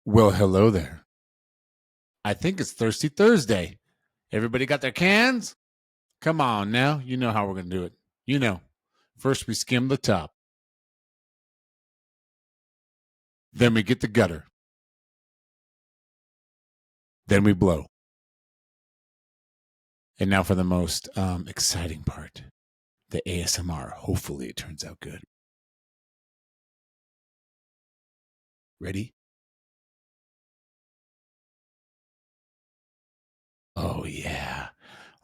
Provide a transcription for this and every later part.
Well, hello there. I think it's Thirsty Thursday. Everybody got their cans? Come on now. You know how we're going to do it. You know, first we skim the top, then we get the gutter, then we blow. And now for the most exciting part, the ASMR. Hopefully it turns out good. Ready? Oh, yeah.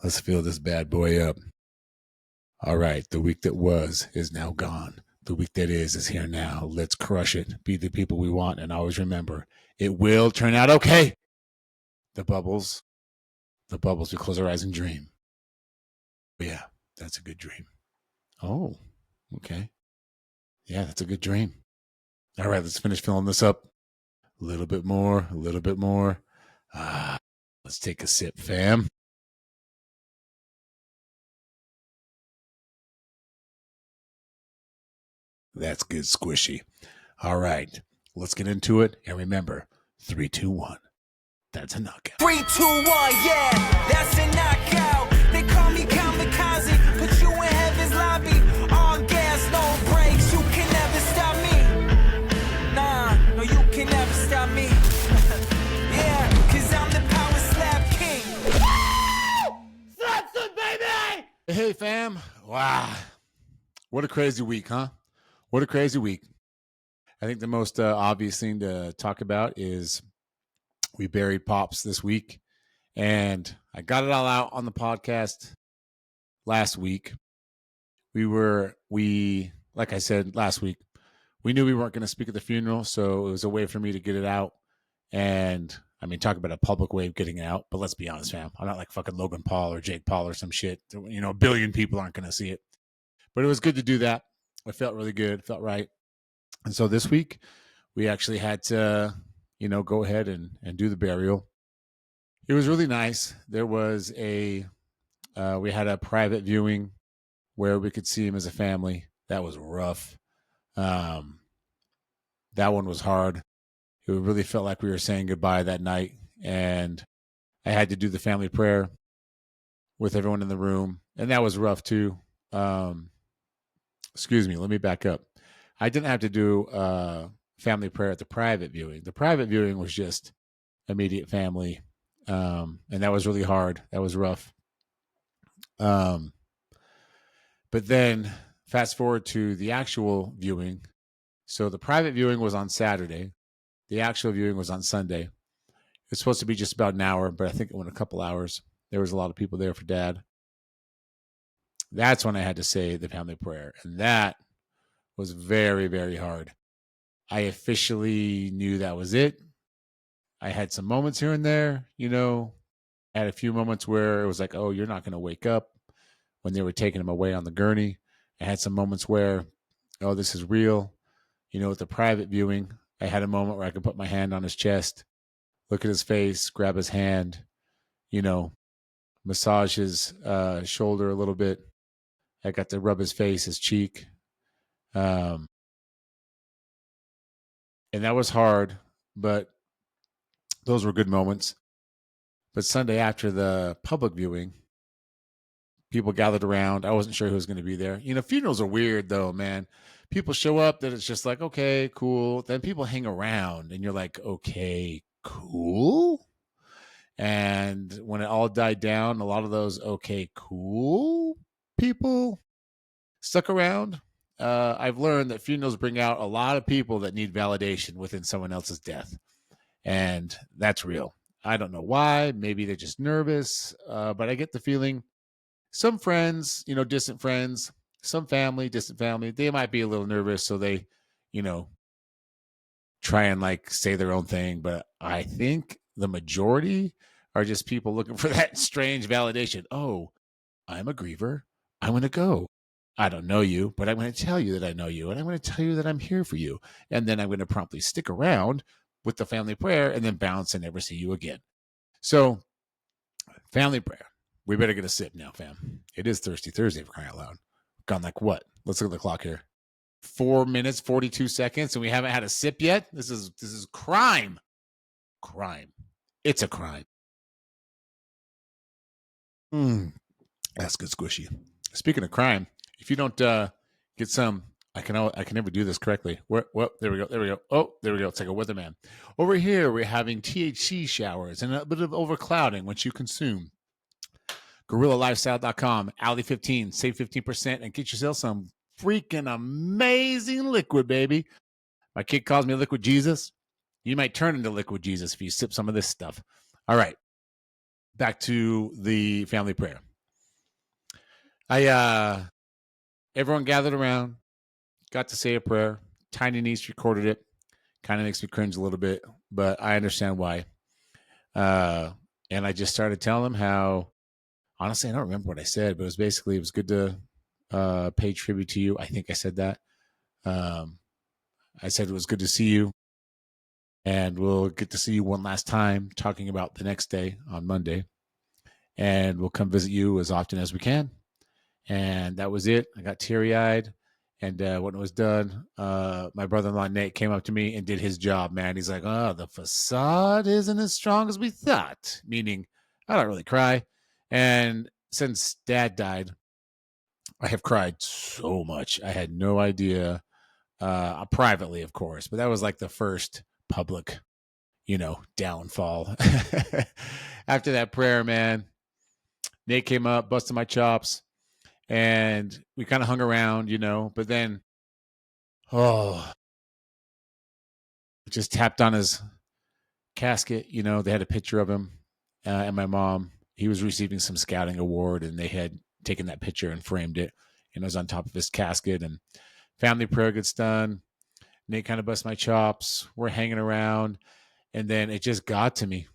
Let's fill this bad boy up. All right. The week that was is now gone. The week that is here now. Let's crush it. Be the people we want. And always remember, it will turn out okay. The bubbles. The bubbles. We close our eyes and dream. Yeah, that's a good dream. Oh, okay. Yeah, that's a good dream. All right, let's finish filling this up. A little bit more, a little bit more. Let's take a sip, fam. That's good, squishy. All right, let's get into it. And remember, 3, 2, 1. That's a knockout. 3, 2, 1, yeah, that's a knockout. They call me kamikaze, put you in heaven's lobby. On gas, no brakes, you can never stop me. Nah, no, you can never stop me. Yeah, cause I'm the power slap king. Slapson, baby! Hey, fam. Wow. What a crazy week, huh? What a crazy week. I think the most obvious thing to talk about is we buried Pops this week, and I got it all out on the podcast last week. Like I said last week, we knew we weren't going to speak at the funeral, so it was a way for me to get it out. And I mean, talk about a public way of getting it out. But let's be honest, fam, I'm not like fucking Logan Paul or Jake Paul or some shit. You know, a billion people aren't going to see it. But it was good to do that. It felt really good, felt right. And so this week, we actually had to, go ahead and do the burial. It was really nice. There was we had a private viewing where we could see him as a family. That was rough. That one was hard. It really felt like we were saying goodbye that night. And I had to do the family prayer with everyone in the room. And that was rough too. Excuse me, let me back up. I didn't have to do family prayer at the private viewing. The private viewing was just immediate family. And that was really hard. That was rough. But then fast forward to the actual viewing. So the private viewing was on Saturday. The actual viewing was on Sunday. It's supposed to be just about an hour, but I think it went a couple hours. There was a lot of people there for Dad. That's when I had to say the family prayer. And that was very, very hard. I officially knew that was it. I had some moments here and there, I had a few moments where it was like, oh, you're not going to wake up, when they were taking him away on the gurney. I had some moments where, oh, this is real. With the private viewing, I had a moment where I could put my hand on his chest, look at his face, grab his hand, massage his shoulder a little bit. I got to rub his face, his cheek. And that was hard, but those were good moments. But Sunday after the public viewing, people gathered around. I wasn't sure who was going to be there. Funerals are weird though, man. People show up that it's just like, okay, cool. Then people hang around and you're like, okay, cool. And when it all died down, a lot of those okay, cool people stuck around. I've learned that funerals bring out a lot of people that need validation within someone else's death. And that's real. I don't know why. Maybe they're just nervous. But I get the feeling some friends, distant friends, some family, distant family, they might be a little nervous. So they, try and like say their own thing. But I think the majority are just people looking for that strange validation. Oh, I'm a griever. I'm going to go. I don't know you, but I'm going to tell you that I know you. And I'm going to tell you that I'm here for you. And then I'm going to promptly stick around with the family prayer and then bounce and never see you again. So family prayer. We better get a sip now, fam. It is Thirsty Thursday, for crying out loud. Gone like what? Let's look at the clock here. 4 minutes, 42 seconds, and we haven't had a sip yet. This is crime. crime. It's a crime. That's good squishy. Speaking of crime, if you don't get some, I can never do this correctly. Well, there we go. There we go. Oh, there we go. It's like a weatherman. Over here, we're having THC showers and a bit of overclouding, which you consume. GorillaLifestyle.com, Alley15, save 15% and get yourself some freaking amazing liquid, baby. My kid calls me Liquid Jesus. You might turn into Liquid Jesus if you sip some of this stuff. All right, back to the family prayer. Everyone gathered around, got to say a prayer. Tiny niece recorded it. Kind of makes me cringe a little bit, but I understand why. And I just started telling them how, honestly, I don't remember what I said, but it was good to pay tribute to you. I think I said that. I said it was good to see you, and we'll get to see you one last time, talking about the next day on Monday, and we'll come visit you as often as we can. And that was it. I got teary-eyed, and when it was done, my brother-in-law Nate came up to me and did his job, man. He's like, oh, the facade isn't as strong as we thought, meaning I don't really cry. And since Dad died, I have cried so much. I had no idea, privately, of course, but that was like the first public, downfall. After that prayer, man, Nate came up, busted my chops, and we kind of hung around, but then, just tapped on his casket. They had a picture of him and my mom. He was receiving some scouting award, and they had taken that picture and framed it, and it was on top of his casket. And family prayer gets done. Nate kind of busts my chops. We're hanging around, and then it just got to me.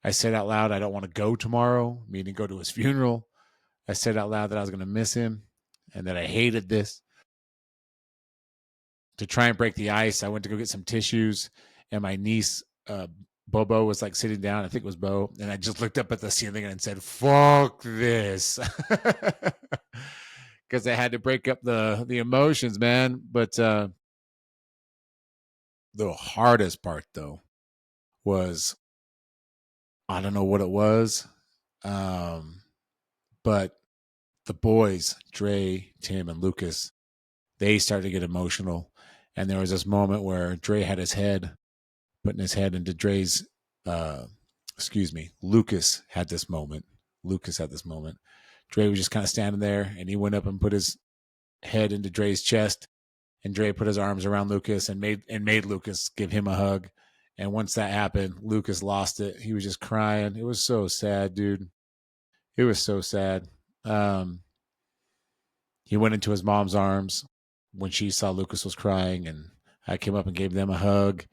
I said out loud, I don't want to go tomorrow, meaning go to his funeral. I said out loud that I was going to miss him and that I hated this. To try and break the ice, I went to go get some tissues, and my niece, Bobo, was like sitting down. I think it was Bo. And I just looked up at the ceiling and said, fuck this. Because I had to break up the emotions, man. But the hardest part, though, was, I don't know what it was, but the boys, Dre, Tim, and Lucas, they started to get emotional. And there was this moment where Dre had putting his head into Dre's, Lucas had this moment. Dre was just kind of standing there, and he went up and put his head into Dre's chest, and Dre put his arms around Lucas and made Lucas give him a hug. And once that happened, Lucas lost it. He was just crying. It was so sad, dude. It was so sad. He went into his mom's arms when she saw Lucas was crying, and I came up and gave them a hug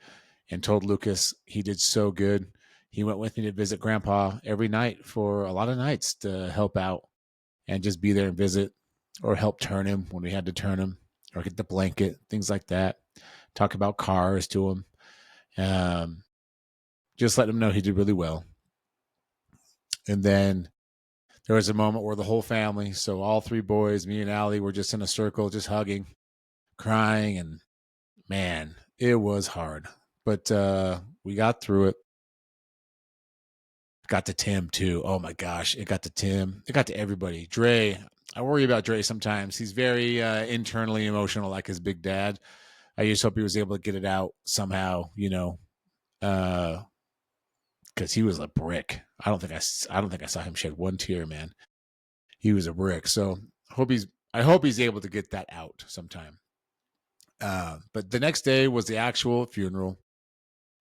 and told Lucas he did so good. He went with me to visit Grandpa every night for a lot of nights to help out and just be there and visit, or help turn him when we had to turn him, or get the blanket, things like that. Talk about cars to him. Just let him know he did really well. And then there was a moment where the whole family, so all three boys, me and Allie, were just in a circle, just hugging, crying, and man, it was hard. But we got through it. Got to Tim too. Oh my gosh, it got to Tim. It got to everybody. Dre, I worry about Dre sometimes. He's very internally emotional, like his big dad. I just hope he was able to get it out somehow, because he was a brick. I don't think I saw him shed one tear, man. He was a brick. So I hope he's able to get that out sometime. But the next day was the actual funeral.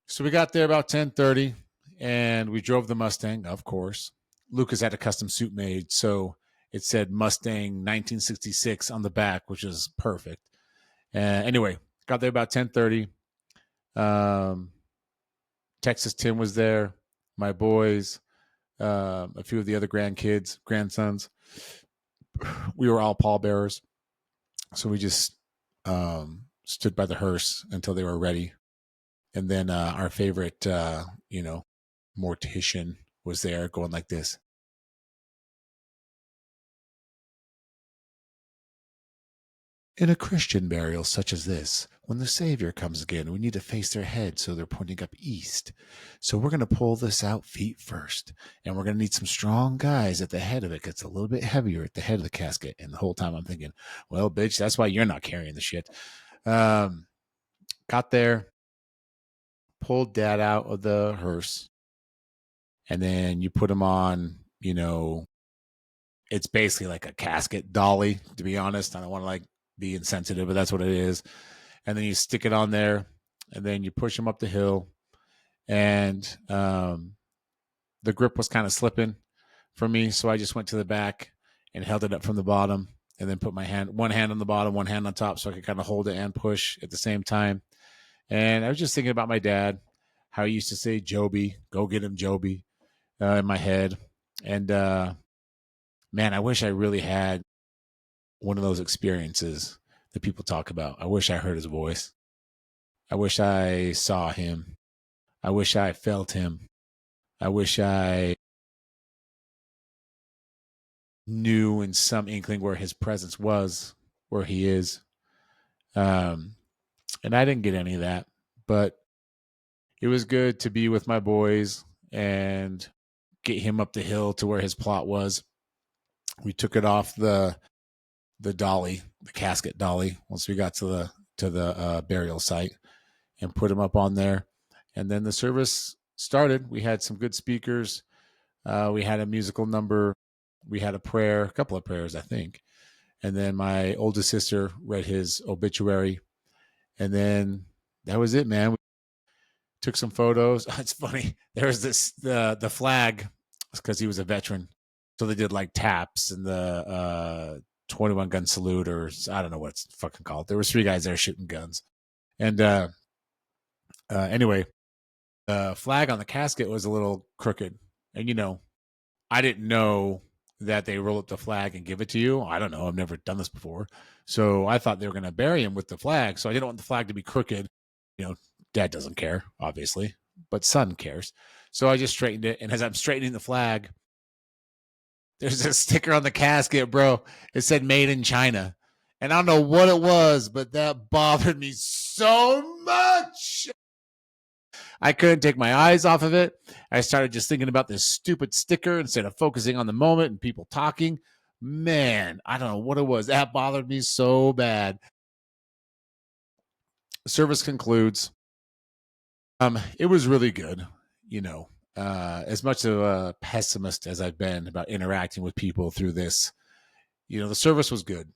So we got there about 10:30, and we drove the Mustang, of course. Lucas had a custom suit made, so it said Mustang 1966 on the back, which is perfect. Anyway, got there about 10:30. Texas Tim was there, my boys, a few of the other grandsons. We were all pallbearers, so we just stood by the hearse until they were ready. And then our favorite, mortician was there going like this. In a Christian burial such as this, when the Savior comes again, we need to face their head so they're pointing up east. So we're going to pull this out feet first. And we're going to need some strong guys at the head of it. It's a little bit heavier at the head of the casket. And the whole time I'm thinking, well, bitch, that's why you're not carrying the shit. Got there, pulled dad out of the hearse. And then you put him on, it's basically like a casket dolly, to be honest. I don't want to be insensitive, but that's what it is. And then you stick it on there, and then you push him up the hill. And the grip was kind of slipping for me, so I just went to the back and held it up from the bottom, and then put one hand on the bottom, one hand on top, so I could kind of hold it and push at the same time. And I was just thinking about my dad, how he used to say, Joby, go get him, Joby, in my head. And man, I wish I really had one of those experiences that people talk about. I wish I heard his voice. I wish I saw him. I wish I felt him. I wish I knew in some inkling where his presence was, where he is. And I didn't get any of that, but it was good to be with my boys and get him up the hill to where his plot was. We took it off the dolly, the casket dolly, once we got to the burial site, and put him up on there. And then the service started. We had some good speakers. We had a musical number. We had a prayer, a couple of prayers, I think. And then my oldest sister read his obituary. And then that was it, man. We took some photos. It's funny. There was the flag, because he was a veteran. So they did taps and the 21 gun salute, or I don't know what it's fucking called. There was 3 guys there shooting guns. And anyway, the flag on the casket was a little crooked. And, I didn't know that they roll up the flag and give it to you. I don't know. I've never done this before. So I thought they were going to bury him with the flag. So I didn't want the flag to be crooked. Dad doesn't care, obviously, but son cares. So I just straightened it. And as I'm straightening the flag, there's a sticker on the casket, bro. It said made in China. And I don't know what it was, but that bothered me so much. I couldn't take my eyes off of it. I started just thinking about this stupid sticker instead of focusing on the moment and people talking. Man, I don't know what it was. That bothered me so bad. Service concludes. It was really good, as much of a pessimist as I've been about interacting with people through this. The service was good.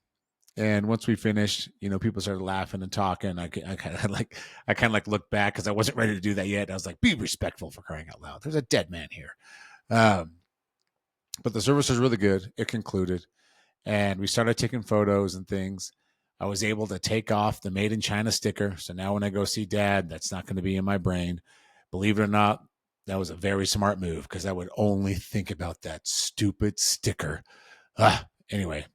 And once we finished, people started laughing and talking. I kind of looked back because I wasn't ready to do that yet. I was like, be respectful, for crying out loud. There's a dead man here. But the service was really good. It concluded, and we started taking photos and things. I was able to take off the made in China sticker. So now when I go see Dad, that's not going to be in my brain. Believe it or not, that was a very smart move, because I would only think about that stupid sticker. Anyway.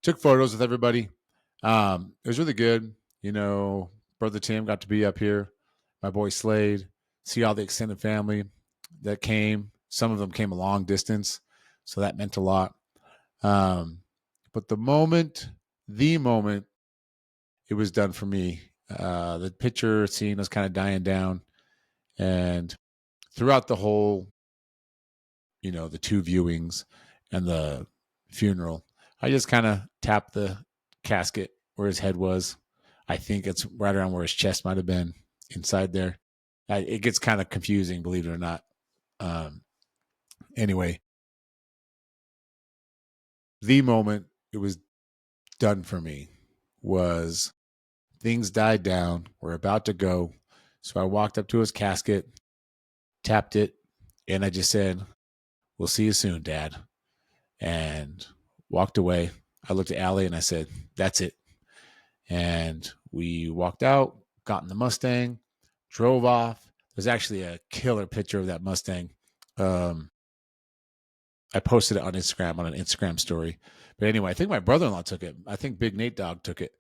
Took photos with everybody. It was really good. Brother Tim got to be up here. My boy Slade. See all the extended family that came. Some of them came a long distance, so that meant a lot. But the moment it was done for me, the picture scene was kind of dying down. And throughout the whole, the 2 viewings and the funeral, I just kind of tapped the casket where his head was. I think it's right around where his chest might have been, inside there. It gets kind of confusing, believe it or not. Anyway, the moment it was done for me was things died down. We're about to go. So I walked up to his casket, tapped it, and I just said, "We'll see you soon, Dad." And walked away. I looked at Allie and I said, "That's it." And we walked out, got in the Mustang, drove off. There's actually a killer picture of that Mustang. I posted it on Instagram, on an Instagram story. But anyway, I think my brother-in-law took it. I think Big Nate Dogg took it,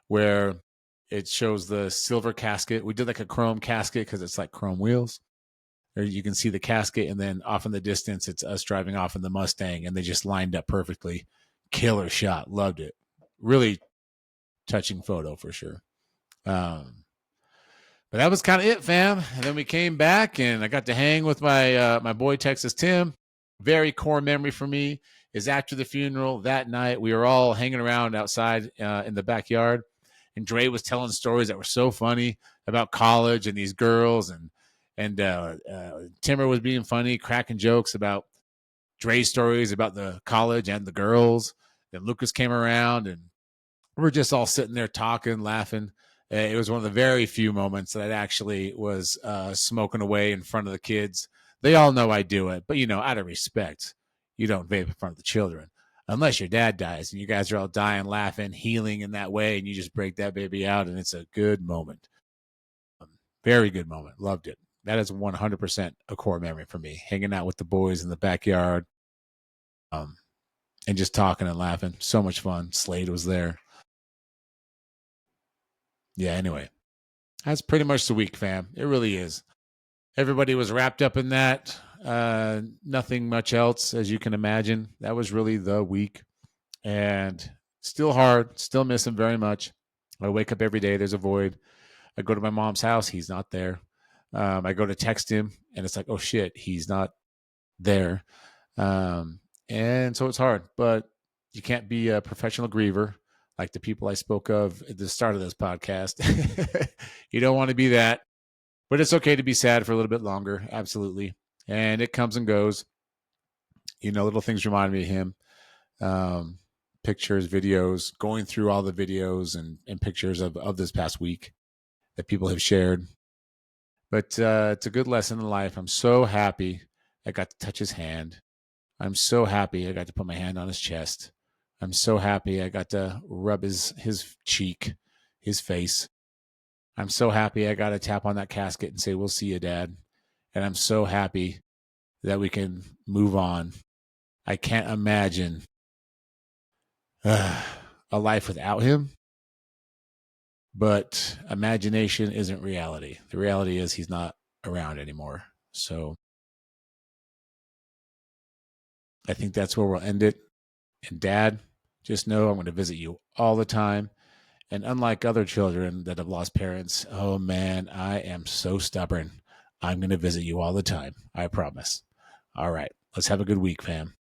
where it shows the silver casket. We did like a chrome casket because it's like chrome wheels. Or you can see the casket, and then off in the distance, it's us driving off in the Mustang, and they just lined up perfectly. Killer shot. Loved it. Really touching photo for sure. But that was kind of it, fam. And then we came back, and I got to hang with my boy Texas Tim. Very core memory for me is after the funeral that night, we were all hanging around outside in the backyard, and Dre was telling stories that were so funny about college and these girls, and Timmer was being funny, cracking jokes about Dre stories about the college and the girls. Then Lucas came around, and we're just all sitting there talking, laughing. It was one of the very few moments that I actually was smoking away in front of the kids. They all know I do it, but out of respect, you don't vape in front of the children unless your dad dies and you guys are all dying, laughing, healing in that way, and you just break that baby out, and it's a good moment. Very good moment. Loved it. That is 100% a core memory for me. Hanging out with the boys in the backyard, and just talking and laughing. So much fun. Slade was there. Yeah, anyway, that's pretty much the week, fam. It really is. Everybody was wrapped up in that. Nothing much else, as you can imagine. That was really the week. And still hard. Still miss him very much. I wake up every day. There's a void. I go to my mom's house. He's not there. I go to text him, and it's like, oh, shit, he's not there. And so it's hard. But you can't be a professional griever like the people I spoke of at the start of this podcast. You don't want to be that. But it's okay to be sad for a little bit longer. Absolutely. And it comes and goes. Little things remind me of him. Pictures, videos, going through all the videos and pictures of this past week that people have shared. But it's a good lesson in life. I'm so happy I got to touch his hand. I'm so happy I got to put my hand on his chest. I'm so happy I got to rub his cheek, his face. I'm so happy I got to tap on that casket and say, we'll see you, Dad. And I'm so happy that we can move on. I can't imagine a life without him. But imagination isn't reality. The reality is he's not around anymore. So I think that's where we'll end it. And Dad, just know I'm going to visit you all the time. And unlike other children that have lost parents, oh man, I am so stubborn. I'm going to visit you all the time. I promise. All right. Let's have a good week, fam.